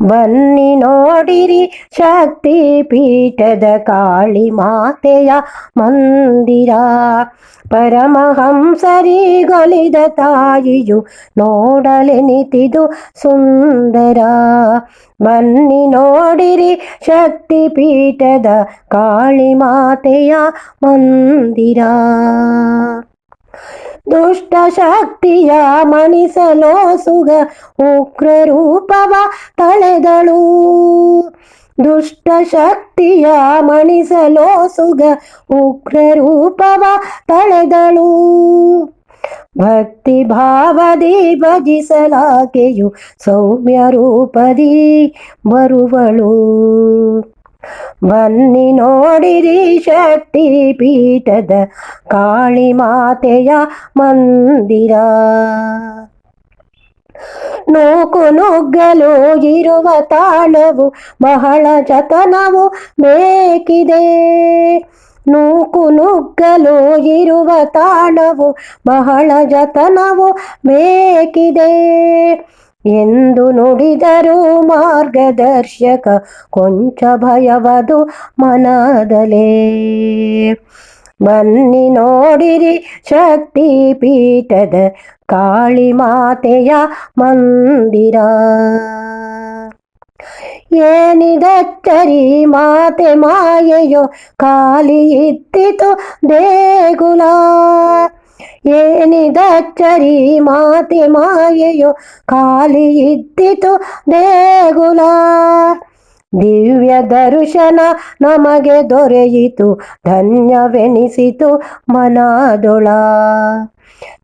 ಬನ್ನಿ ನೋಡಿರಿ ಶಕ್ತಿ ಪೀಠದ ಕಾಳಿ ಮಾತೆಯ ಮಂದಿರ. ಪರಮಹಂಸರಿಗೊಲಿದ ತಾಯಿಯು ನೋಡಲೆನಿತಿದು ಸುಂದರ. ಬನ್ನಿ ನೋಡಿರಿ ಶಕ್ತಿ ಪೀಠದ ಕಾಳಿ ಮಾತೆಯ ಮಂದಿರ. ದುಷ್ಟ ಶಕ್ತಿಯ ಮಣಿಸಲೋಸುಗ ಉಗ್ರ ರೂಪವ ತಳೆದಳು. ದುಷ್ಟ ಶಕ್ತಿಯ ಮಣಿಸಲೋಸುಗ ಉಗ್ರ ರೂಪವ ತಳೆದಳು. ಭಕ್ತಿ ಭಾವದಿ ಭಜಿಸಲಾಕೆಯು ಸೌಮ್ಯ ರೂಪದಿ ಬರುವಳು. ಬನ್ನಿ ನೋಡಿರಿ ಶಕ್ತಿ ಪೀಠದ ಕಾಳಿ ಮಾತೆಯ ಮಂದಿರ. ನೂಕು ನುಗ್ಗಲು ಇರುವ ತಾಣವು ಬಹಳ ಜತನವು ಬೇಕಿದೆ. ನೂಕು ನುಗ್ಗಲು ಇರುವ ತಾಣವು ಬಹಳ ಜತನವು ಬೇಕಿದೆ. ಎಂದು ನುಡಿದರು ಮಾರ್ಗದರ್ಶಕ ಕೊಂಚ ಭಯವದು ಮನದಲೇ. ಬನ್ನಿ ನೋಡಿರಿ ಶಕ್ತಿ ಪೀಠದ ಕಾಳಿ ಮಾತೆಯ ಮಂದಿರ. ಏನಿದಚ್ಚರಿ ಮಾತೆ ಮಾಯೆಯೋ ಖಾಲಿ ಇದ್ದಿತು ದೇಗುಲ. ಏನಿದಚ್ಚರಿ ಮಾತೆ ಮಾಯೆಯೋ ಖಾಲಿ ಇದ್ದಿತು ದೇಗುಲ. ದಿವ್ಯ ದರ್ಶನ ನಮಗೆ ದೊರೆಯಿತು ಧನ್ಯವೆನಿಸಿತು ಮನದೊಳ.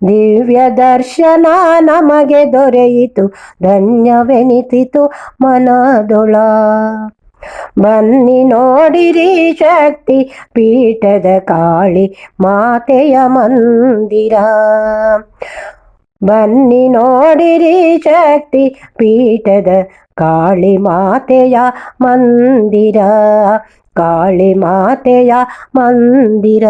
ದಿವ್ಯ ದರ್ಶನ ನಮಗೆ ದೊರೆಯಿತು ಧನ್ಯವೆನಿಸಿತು ಮನದೊಳ. ಬನ್ನಿ ನೋಡಿರಿ ಶಕ್ತಿ ಪೀಠದ ಕಾಳಿ ಮಾತೆಯ ಮಂದಿರ. ಬನ್ನಿ ನೋಡಿರಿ ಶಕ್ತಿ ಪೀಠದ ಕಾಳಿ ಮಾತೆಯ ಮಂದಿರ. ಕಾಳಿ ಮಾತೆಯ ಮಂದಿರ.